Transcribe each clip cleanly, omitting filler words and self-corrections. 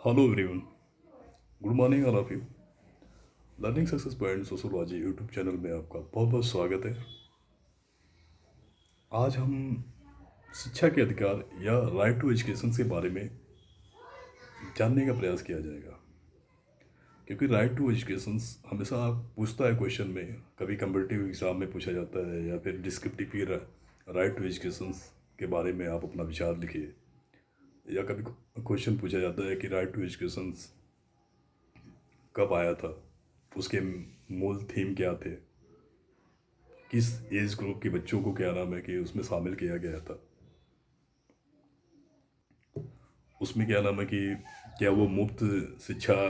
Hello everyone, good morning all of you. Learning success point sociology YouTube channel में आपका बहुत बहुत स्वागत है। आज हम शिक्षा के अधिकार या राइट टू एजुकेशन के बारे में जानने का प्रयास किया जाएगा, क्योंकि राइट टू एजुकेशन हमेशा पूछता है क्वेश्चन में, कभी कम्पिटिटिव एग्जाम में पूछा जाता है या फिर डिस्क्रिप्टिव भी राइट टू एजुकेशन के बारे में आप अपना विचार लिखिए, या कभी क्वेश्चन पूछा जाता है कि राइट टू एजुकेशन कब आया था, उसके मूल थीम क्या थे, किस एज ग्रुप के बच्चों को क्या नाम है कि उसमें शामिल किया गया था, उसमें क्या नाम है कि क्या वो मुफ्त शिक्षा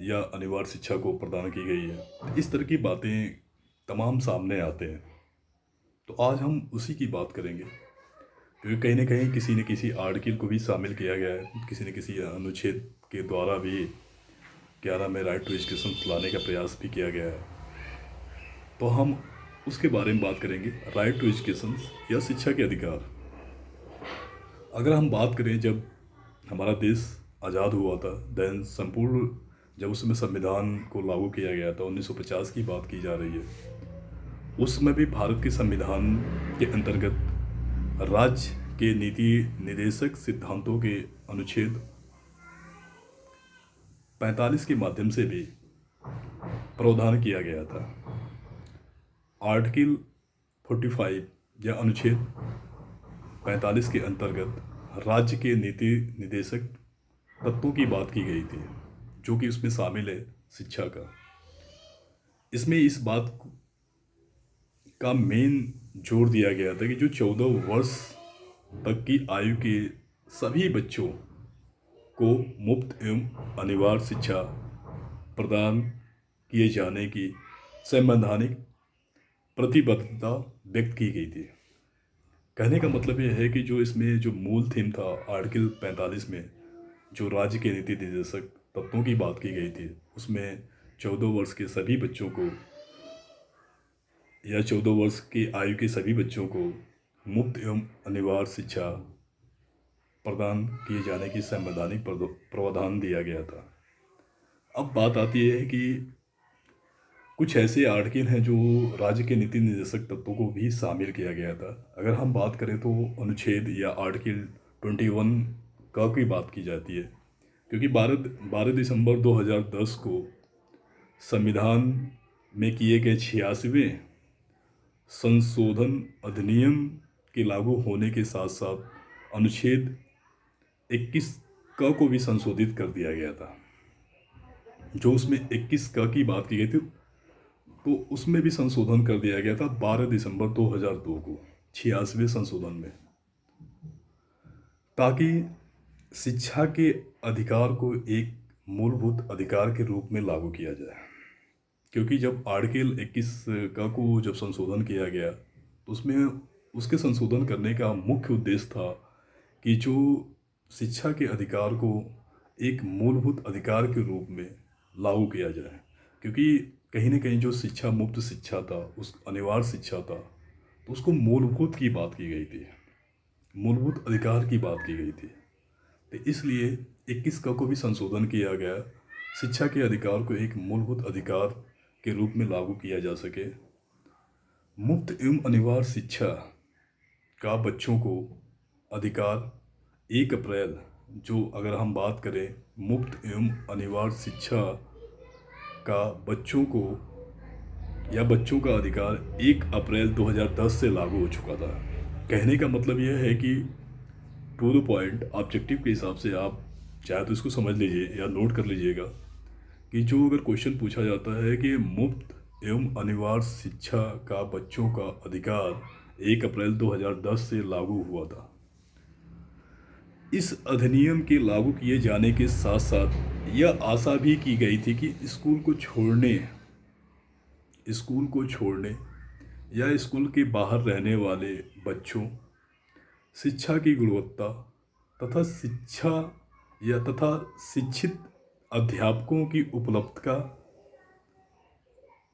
या अनिवार्य शिक्षा को प्रदान की गई है। इस तरह की बातें तमाम सामने आते हैं। तो आज हम उसी की बात करेंगे, क्योंकि कहीं ना कहीं किसी न किसी आर्टिकल को भी शामिल किया गया है, किसी न किसी अनुच्छेद के द्वारा भी क्या नाम है राइट टू एजुकेशन लाने का प्रयास भी किया गया है। तो हम उसके बारे में बात करेंगे, राइट टू एजुकेशन या शिक्षा के अधिकार। अगर हम बात करें, जब हमारा देश आज़ाद हुआ था, देन संपूर्ण जब उसमें संविधान को लागू किया गया था, 1950 की बात की जा रही है, उसमें भी भारत के संविधान के अंतर्गत राज्य के नीति निर्देशक सिद्धांतों के अनुच्छेद 45 के माध्यम से भी प्रावधान किया गया था। आर्टिकल 45 या अनुच्छेद 45 के अंतर्गत राज्य के नीति निर्देशक तत्वों की बात की गई थी, जो कि उसमें शामिल है शिक्षा का। इसमें इस बात का मेन जोर दिया गया था कि जो 14 वर्ष तक की आयु के सभी बच्चों को मुफ्त एवं अनिवार्य शिक्षा प्रदान किए जाने की संवैधानिक प्रतिबद्धता व्यक्त की गई थी। कहने का मतलब यह है कि जो इसमें जो मूल थीम था आर्टिकल 45 में, जो राज्य के नीति निर्देशक तत्वों की बात की गई थी, उसमें 14 वर्ष के सभी बच्चों को या 14 वर्ष की आयु के सभी बच्चों को मुफ्त एवं अनिवार्य शिक्षा प्रदान किए जाने की संवैधानिक प्रावधान दिया गया था। अब बात आती है कि कुछ ऐसे आर्टिकल हैं जो राज्य के नीति निर्देशक तत्वों को भी शामिल किया गया था। अगर हम बात करें तो अनुच्छेद या आर्टिकल 21 का की बात की जाती है, क्योंकि 12 दिसंबर 2010 को संविधान में किए गए 86वें संशोधन अधिनियम के लागू होने के साथ साथ अनुच्छेद 21 क को भी संशोधित कर दिया गया था। जो उसमें 21 क की बात की गई थी, तो उसमें भी संशोधन कर दिया गया था 12 दिसंबर 2002 को 86वें संशोधन में, ताकि शिक्षा के अधिकार को एक मूलभूत अधिकार के रूप में लागू किया जाए। क्योंकि जब आर्टिकल 21 का को जब संशोधन किया गया, तो उसमें उसके संशोधन करने का मुख्य उद्देश्य था कि जो शिक्षा के अधिकार को एक मूलभूत अधिकार के रूप में लागू किया जाए। क्योंकि कहीं ना कहीं जो शिक्षा मुफ्त शिक्षा था, उस अनिवार्य शिक्षा था, तो उसको मूलभूत की बात की गई थी, मूलभूत अधिकार की बात की गई थी। तो इसलिए 21 का को भी संशोधन किया गया, शिक्षा के अधिकार को एक मूलभूत अधिकार के रूप में लागू किया जा सके। मुफ्त एवं अनिवार्य शिक्षा का बच्चों को अधिकार 1 अप्रैल, जो अगर हम बात करें मुफ्त एवं अनिवार्य शिक्षा का बच्चों को या बच्चों का अधिकार 1 अप्रैल 2010 से लागू हो चुका था। कहने का मतलब यह है कि टू द पॉइंट ऑब्जेक्टिव के हिसाब से आप चाहे तो इसको समझ लीजिए या नोट कर लीजिएगा कि जो अगर क्वेश्चन पूछा जाता है कि मुफ्त एवं अनिवार्य शिक्षा का बच्चों का अधिकार 1 अप्रैल 2010 से लागू हुआ था। इस अधिनियम के लागू किए जाने के साथ साथ यह आशा भी की गई थी कि स्कूल को छोड़ने या स्कूल के बाहर रहने वाले बच्चों शिक्षा की गुणवत्ता तथा शिक्षित अध्यापकों की उपलब्धता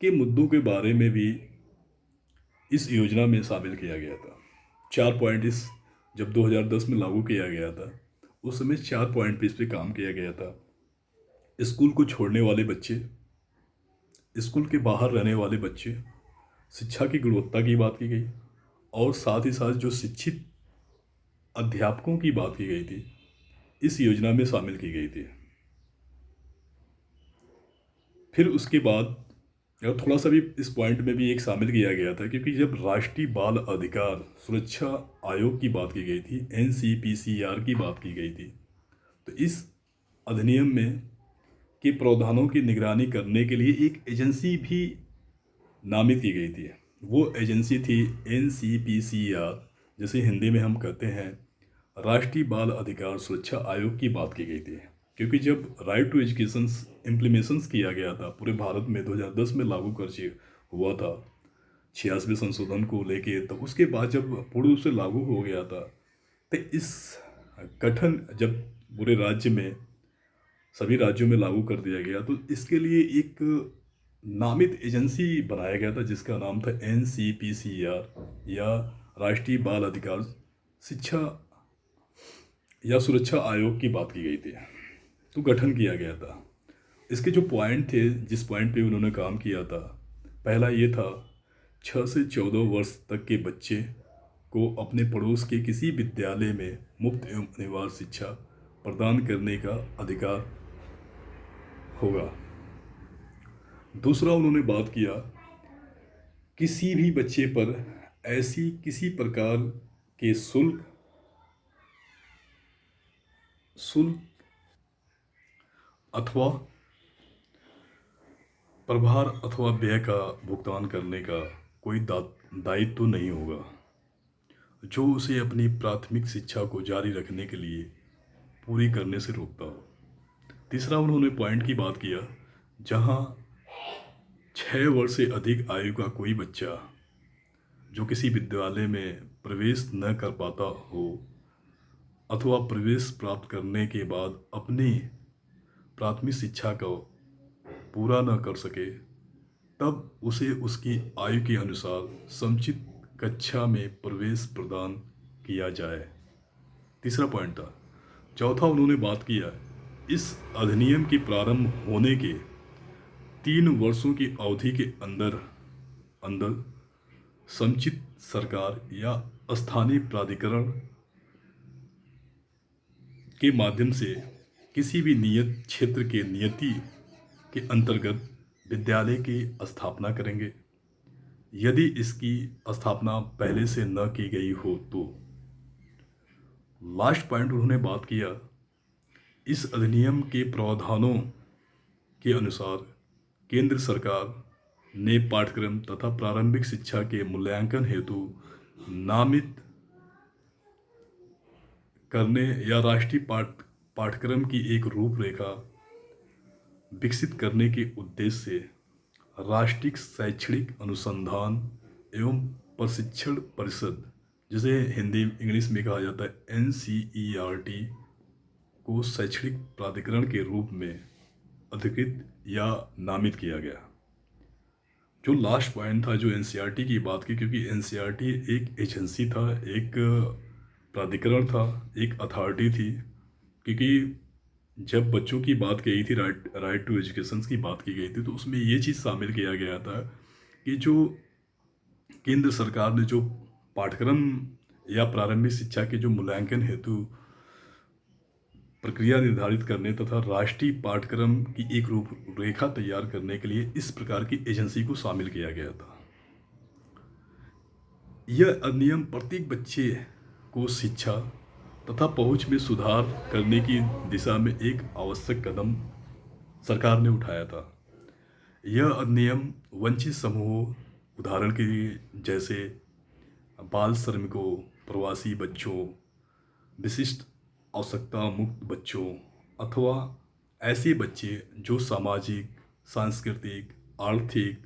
के मुद्दों के बारे में भी इस योजना में शामिल किया गया था। 4 पॉइंट इस जब 2010 में लागू किया गया था, उस समय 4 पॉइंट पे इस पे काम किया गया था। स्कूल को छोड़ने वाले बच्चे, स्कूल के बाहर रहने वाले बच्चे, शिक्षा की गुणवत्ता की बात की गई और साथ ही साथ जो शिक्षित अध्यापकों की बात की गई थी, इस योजना में शामिल की गई थी। फिर उसके बाद और थोड़ा सा भी इस पॉइंट में भी एक शामिल किया गया था, क्योंकि जब राष्ट्रीय बाल अधिकार सुरक्षा आयोग की बात की गई थी, एनसीपीसीआर की बात की गई थी, तो इस अधिनियम में के प्रावधानों की निगरानी करने के लिए एक एजेंसी भी नामित की गई थी। वो एजेंसी थी एनसीपीसीआर, जैसे हिंदी में हम कहते हैं राष्ट्रीय बाल अधिकार सुरक्षा आयोग की बात की गई थी। क्योंकि जब राइट टू एजुकेशन इम्प्लीमेशंस किया गया था पूरे भारत में 2010 में लागू कर हुआ था 86वें संशोधन को लेके, तो उसके बाद जब पूर्ण रूप से लागू हो गया था, तो इस गठन जब पूरे राज्य में सभी राज्यों में लागू कर दिया गया, तो इसके लिए एक नामित एजेंसी बनाया गया था जिसका नाम था एनसीपीसीआर या राष्ट्रीय बाल अधिकार शिक्षा या सुरक्षा आयोग की बात की गई थी। तो गठन किया गया था। इसके जो पॉइंट थे, जिस पॉइंट पे उन्होंने काम किया था, पहला ये था 6 से 14 वर्ष तक के बच्चे को अपने पड़ोस के किसी विद्यालय में मुफ्त एवं अनिवार्य शिक्षा प्रदान करने का अधिकार होगा। दूसरा उन्होंने बात किया किसी भी बच्चे पर ऐसी किसी प्रकार के शुल्क अथवा प्रभार अथवा व्यय का भुगतान करने का कोई दायित्व तो नहीं होगा, जो उसे अपनी प्राथमिक शिक्षा को जारी रखने के लिए पूरी करने से रोकता हो। तीसरा उन्होंने पॉइंट की बात किया, जहां 6 वर्ष से अधिक आयु का कोई बच्चा जो किसी विद्यालय में प्रवेश न कर पाता हो अथवा प्रवेश प्राप्त करने के बाद अपनी प्राथमिक शिक्षा को पूरा न कर सके, तब उसे उसकी आयु के अनुसार समुचित कक्षा में प्रवेश प्रदान किया जाए। तीसरा पॉइंट था। चौथा उन्होंने बात किया, इस अधिनियम के प्रारंभ होने के 3 वर्षों की अवधि के अंदर समुचित सरकार या स्थानीय प्राधिकरण के माध्यम से किसी भी नियत क्षेत्र के नियति के अंतर्गत विद्यालय की स्थापना करेंगे। यदि इसकी स्थापना पहले से न की गई हो तो। लास्ट पॉइंट उन्होंने बात किया, इस अधिनियम के प्रावधानों के अनुसार केंद्र सरकार ने पाठ्यक्रम तथा प्रारंभिक शिक्षा के मूल्यांकन हेतु नामित करने या राष्ट्रीय पाठ्यक्रम की एक रूपरेखा विकसित करने के उद्देश्य से राष्ट्रीय शैक्षणिक अनुसंधान एवं प्रशिक्षण परिषद, जिसे हिंदी इंग्लिश में कहा जाता है NCERT, को शैक्षणिक प्राधिकरण के रूप में अधिकृत या नामित किया गया। जो लास्ट पॉइंट था, जो NCERT की बात की, क्योंकि NCERT एक एजेंसी था, एक प्राधिकरण था, एक अथॉरिटी थी, क्योंकि जब बच्चों की बात कही थी, राइट टू एजुकेशन की बात की गई थी, तो उसमें ये चीज़ शामिल किया गया था कि जो केंद्र सरकार ने जो पाठ्यक्रम या प्रारंभिक शिक्षा के जो मूल्यांकन हेतु प्रक्रिया निर्धारित करने तथा राष्ट्रीय पाठ्यक्रम की एक रूपरेखा तैयार करने के लिए इस प्रकार की एजेंसी को शामिल किया गया था। यह अधिनियम प्रत्येक बच्चे को शिक्षा तथा पहुंच में सुधार करने की दिशा में एक आवश्यक कदम सरकार ने उठाया था। यह अधिनियम वंचित समूहों, उदाहरण के लिए जैसे बाल श्रमिकों, प्रवासी बच्चों, विशिष्ट आवश्यकता मुक्त बच्चों अथवा ऐसे बच्चे जो सामाजिक, सांस्कृतिक, आर्थिक,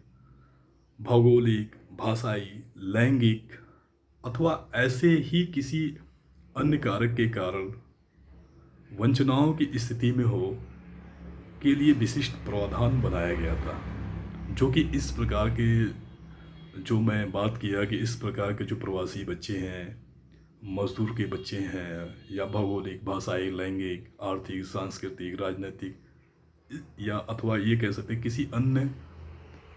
भौगोलिक, भाषाई, लैंगिक अथवा ऐसे ही किसी अन्य कारक के कारण वंचनाओं की स्थिति में हो के लिए विशिष्ट प्रावधान बनाया गया था, जो कि इस प्रकार के, जो मैं बात किया कि इस प्रकार के जो प्रवासी बच्चे हैं, मजदूर के बच्चे हैं, या भौगोलिक, भाषाई, लैंगिक, आर्थिक, सांस्कृतिक, राजनीतिक, या अथवा ये कह सकते हैं किसी अन्य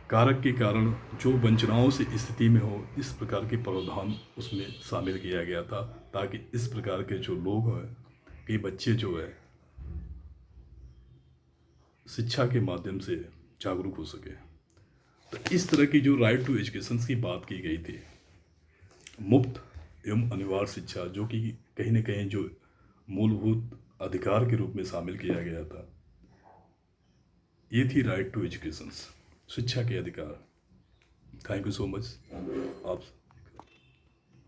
कारक के कारण जो वंचनाओं से स्थिति में हो, इस प्रकार के प्रावधान उसमें शामिल किया गया था, ताकि इस प्रकार के जो लोग हैं, के बच्चे जो है शिक्षा के माध्यम से जागरूक हो सके। तो इस तरह की जो राइट टू एजुकेशन की बात की गई थी, मुफ्त एवं अनिवार्य शिक्षा, जो कि कहीं ना कहीं जो मूलभूत अधिकार के रूप में शामिल किया गया था, ये थी राइट टू एजुकेशन, शिक्षा के अधिकार। Thank you so much. आप